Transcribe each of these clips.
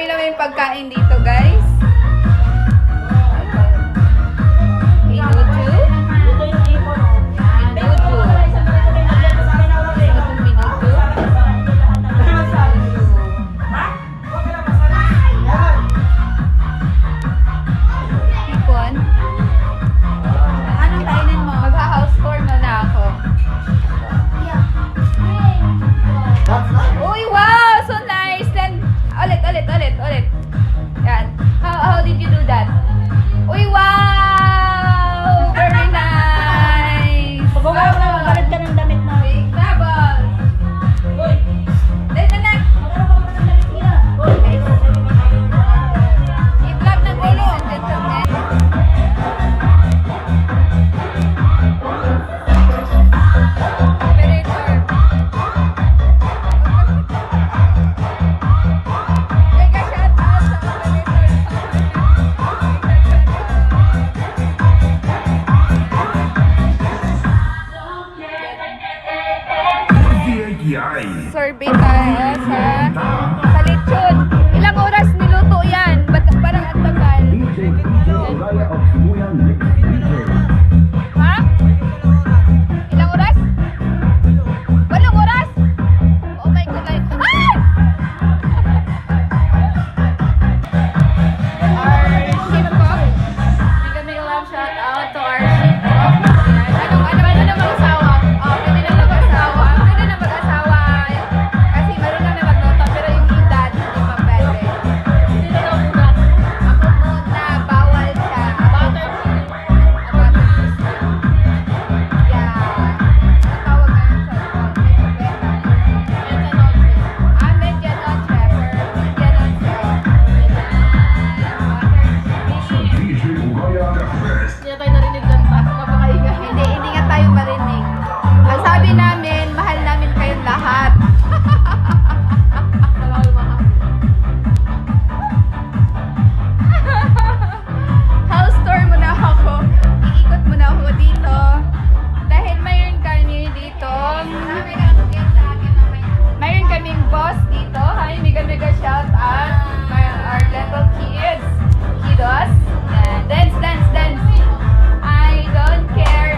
Marami naman yung pagkain dito, guys. Minuto. Uy, wow! So nice! Then, ulit. Yan. How did you do that? Uy, wow! Very nice! Pagbawa mo na, magbalit ka ng damit na. Big double! Uy! Dahil na! Magbawa mo ng damit nila. Uy! I-vlog ng ladies and gentlemen. Operator. Mega shout out sa survey tayo sa lechon. Ilang oras niluto yan? Ba't parang ang tagal? Ha? Ilang oras? Walang oras? Oh my God. Ay! Our ship cook. Bigyan may love shout out to our ship cook. Ano na mag-asawa? Oh, pwede na mag-asawa. Pwede na mag-asawa. Kasi marunong na magluto. Pero yung edad, hindi pa pwede. Hindi na daw muna. Ako muna, bawal siya. Butter yeah. Ang tawag na yun sa medianoche. Hindi tayo narinig dyan pa. Napakaingay. Hindi nga tayo marinig. Ang sabi namin, mahal namin kayong lahat. House tour muna ako. Iikot muna ako dito. Dahil mayroon kami dito. Mayroon kaming boss dito. Hi, mega shout out. Our little kids. Kiddos. Dance. I don't care.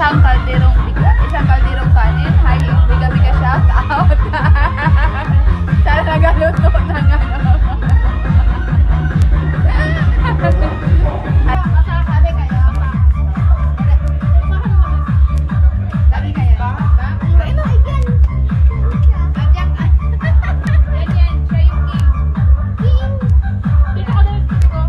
isang kalderong kanin. Hi, biga-biga shout out. Sana nagaluto ng ano. Sabi kayo. Sabi kayo. Kain na, again. Yan, siya yung king. Dito ka na, dito ko.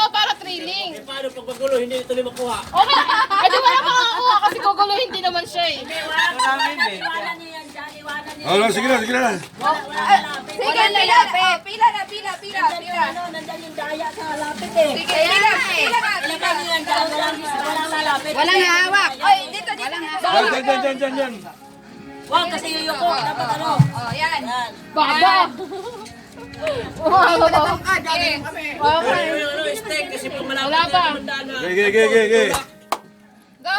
para training. Paano pag magulo, hindi ito rin makuha? Okay. Eh di wala makakuha kasi guguluhin din naman siya eh. Oh, sige na, sige na. Sige, pila na. Nandiyan yung daya sa lapit eh. Sige, pila na. Walang hawak. Oy, dito. Diyan. Wag kasi yuyuko. Dapat ano. Oh, yan. Baba. Okay. Steak kasi pag Wala malapit pa. na mandana. Ge. Go.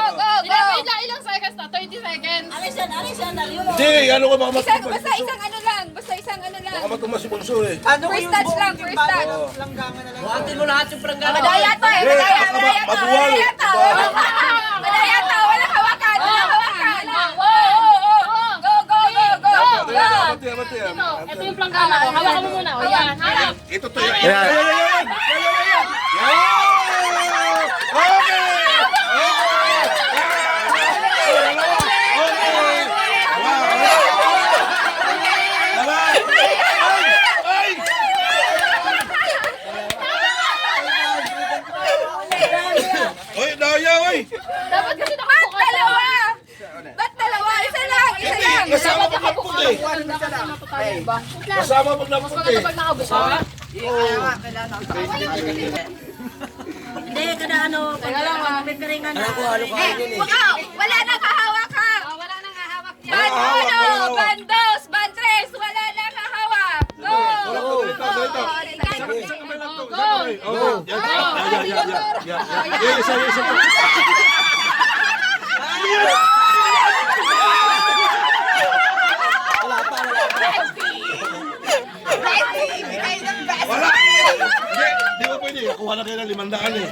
Ilang seconds na? 30 seconds. Alisan, daliyo. Hindi, ano ko baka Basta matumas. isang ano lang. Baka matumas si Bunso eh. First touch lang. Buhatin mo lahat yung pranggana. Madaya to eh. Mabuwal. Madaya to. Walang hawakan. Bati. Ito yung planggana ko. Hawakan mo muna. O yan. Harap. Ito to yan. Yan. Oy, daya, oy! Dapat kasi nakabukas. Ba't dalawa? Isa lang. Kasama pag napot eh. Kasama pag napot Maganda eh. pag nakabukas. Hindi, kada ano, pipiringan na. Wala nang hahawak ha. Wala nang hahawak yan. Bandos, bantres. Wala nang hahawak. Go. Wala! Hindi, di ba pwede? Nakuha na kayo ng 500 eh.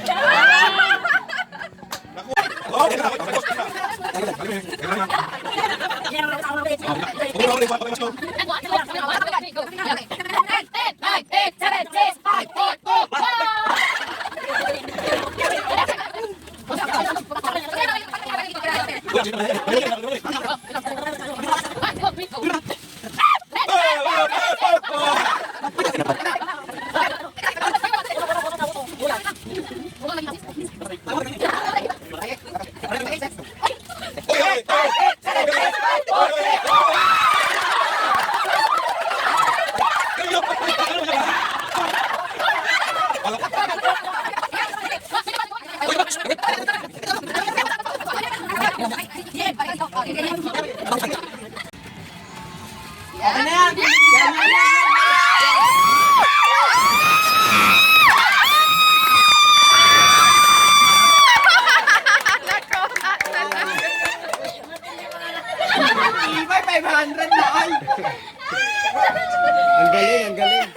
Ang galing.